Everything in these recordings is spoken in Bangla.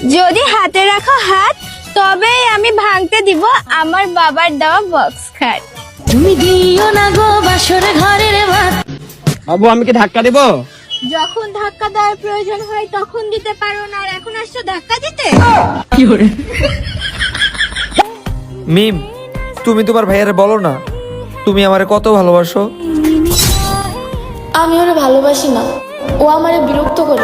যদি হাতে রাখো হাত তবেই আমি ভাঙতে দিব আমার বাবার দেওয়া বক্স খাট। তুমি দিও না গো বাসর ঘরের ভাত। আবু আমি কি ধাক্কা দেব? যখন ধাক্কা দেওয়ার প্রয়োজন হয় তখন দিতে পারো না, আর এখন আসছো ধাক্কা দিতে। মিম, তুমি তোমার ভাইয়ারে বলো না তুমি আমারে কত ভালোবাসো। আমি ওরে ভালোবাসি না, ও আমারে বিরক্ত করে।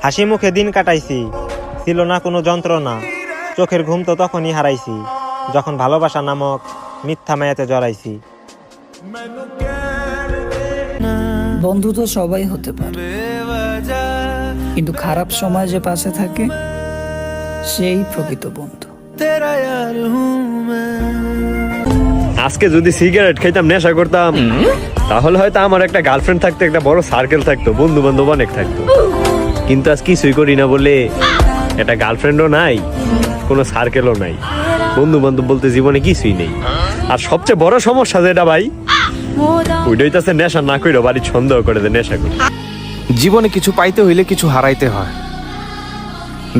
হাসি মুখে দিন কাটাইছি, ছিল না কোনো যন্ত্রণা। চোখের ঘুম তো তখনই হারাইছি, যখন ভালোবাসা নামক মিথ্যা মায়াতে জড়াইছি। বন্ধু তো সবাই হতে পারে, কিন্তু খারাপ সময় যে পাশে থাকে সেই প্রকৃত বন্ধু। আজকে যদি সিগারেট খাইতাম, নেশা করতাম, তাহলে হয়তো আমার একটা গার্লফ্রেন্ড থাকতো, একটা বড় সার্কেল থাকতো, বন্ধু বান্ধব অনেক থাকতো। কিন্তু আজ কিছুই করি না বলে একটা গার্লফ্রেন্ডও নাই, কোনো সার্কেলও নাই, বন্ধু বান্ধব বলতে জীবনে কিছুই নেই। আর সবচেয়ে বড় সমস্যা যেটা ভাই, ওইটাই তো আছে নেশা না কইরো বাড়ি সন্দেহ করে দে নেশা করি। জীবনে কিছু পাইতে হইলে কিছু হারাইতে হয়।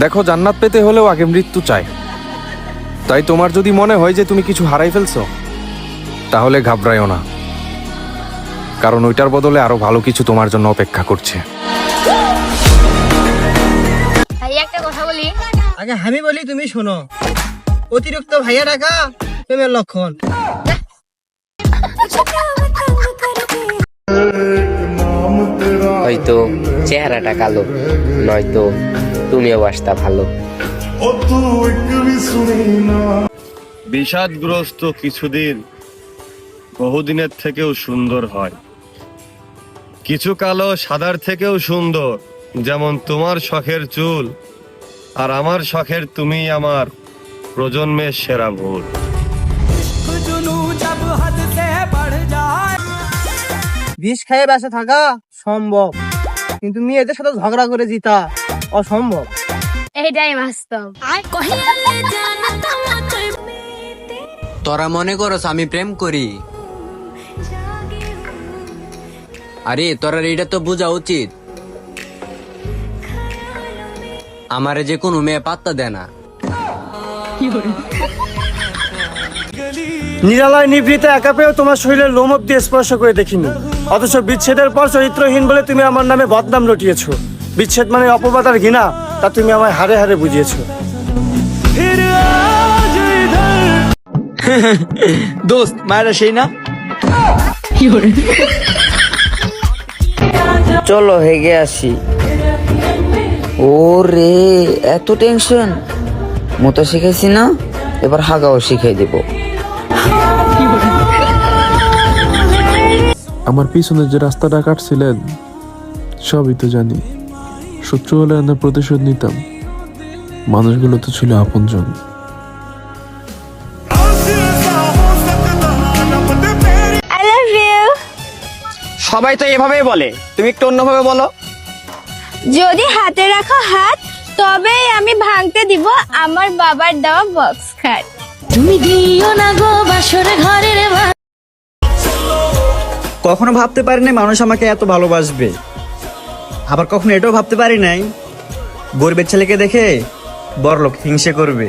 দেখো, জান্নাত পেতে হলেও আগে মৃত্যু চাই। তাই তোমার যদি মনে হয় যে তুমি কিছু হারাই ফেলছো, তাহলে ঘাবড়াইও না, কারণ ওইটার বদলে আরো ভালো কিছু তোমার জন্য অপেক্ষা করছে। একটা কথা বলি, আগে আমি বলি তুমি শোনো। অতিরিক্ত ভাইয়া টাকা প্রেমের লক্ষণ। হয়তো চেহারাটা কালো, নয়তো তুমিও বাসতা ভালো। বিষাদগ্রস্ত কিছুদিন বহুদিনের থেকেও সুন্দর হয়, কিছু কালো সাদার থেকেও সুন্দর। যেমন তোমার শখের চুল, আর আমার শখের তুমি আমার প্রজন্মের সেরা ভুল। বিষ খেয়ে বেঁচে থাকা সম্ভব, কিন্তু মেয়েদের সাথে ঝগড়া করে জিতা অসম্ভব। এইটাই বাস্তব। তোরা মনে করস আমি প্রেম করি? আরে তোরা এটা তো বোঝা উচিত, আমারে যে কোনো মেয়ে পাত্তা দেয় না। নিরালয় নিভৃতে একা পেয়েও তোমার শরীরের লোম অব্দি স্পর্শ করে দেখিনি, অথচ বিচ্ছেদের পর চরিত্রহীন বলে তুমি আমার নামে বদনাম রটিয়েছো। বিচ্ছেদ মানে অপবাদ আর ঘৃণা, তা তুমি আমায় হারে হারে বুঝিয়েছো। দোস্ত, মায়েরা সেই না? চলো হেগে আসি। ওরে এত টেনশন, মতো শিখাইছি না, এবার হাগাও শিখাই দেব। আমার পিছনে যে রাস্তাটা কাটছিলেন সবই তো জানি। শত্রু হলে আমরা প্রতিশোধ নিতাম, মানুষগুলো তো ছিল আপনজন। I love you. সবাই তো এভাবেই বলে, তুমি একটু অন্যভাবে বলো। যদি হাতে রাখো হাত তবেই আমি ভাঙতে দিব আমার বাবার দেওয়া বক্স খাট। তুমি দিও না গো বাসর ঘরের ভাত। কখনো ভাবতে পারিনি মানুষ আমাকে এত ভালোবাসবে, আবার কখনো এটাও ভাবতে পারি নাই গরিবের ছেলেকে দেখে বড়লোক হিংসে করবে।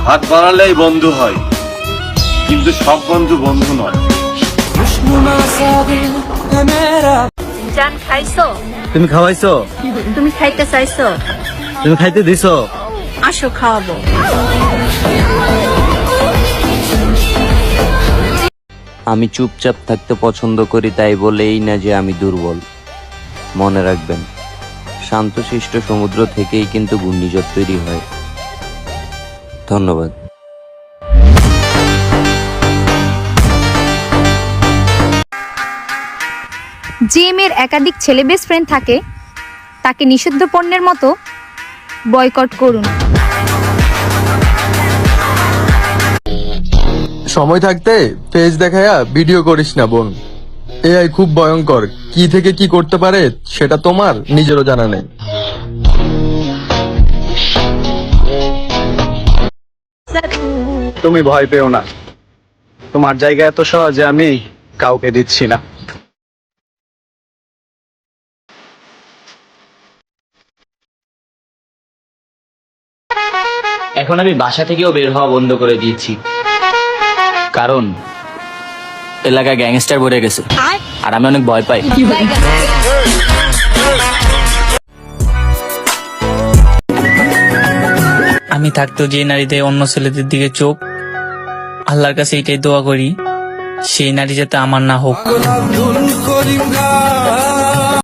হাত বাড়ালেই বন্ধু হয়, কিন্তু সব বন্ধু বন্ধু নয়। জান খাইছো? তুমি খাওয়াইছো? তুমি খাইতে চাইছো? তুমি খাইতে দিছো? আসো খাওয়াবো। আমি চুপচাপ থাকতে পছন্দ করি, তাই বলেই না যে আমি দুর্বল। মনে রাখবেন, শান্তশিষ্ট সমুদ্র থেকেই কিন্তু ঘূর্ণিঝড় তৈরি হয়। ধন্যবাদ। যে মেয়ের একাধিক ছেলে বেস্ট ফ্রেন্ড থাকে তাকে নিষিদ্ধ পণ্যের মতো বয়কট করুন। সময় থাকতে পেজ দেখায়া ভিডিও করিস না বোন, এআই খুব ভয়ঙ্কর। কি থেকে কি করতে পারে সেটা তোমার নিজেরও জানা নেই। তুমি ভয় পেও না, তোমার জায়গা এত সহজে আমি কাউকে দিচ্ছি না। এখন আমি বাসা থেকেও বের হওয়া বন্ধ করে দিয়েছি, কারণ এলাকায় গ্যাংস্টার ভরে গেছে আর আমি অনেক ভয় পাই। আমি থাকতেও যে নারীতে অন্য ছেলেদের দিকে চোখ, আল্লাহর কাছে এটাই দোয়া করি সেই নারী যাতে আমার না হোক।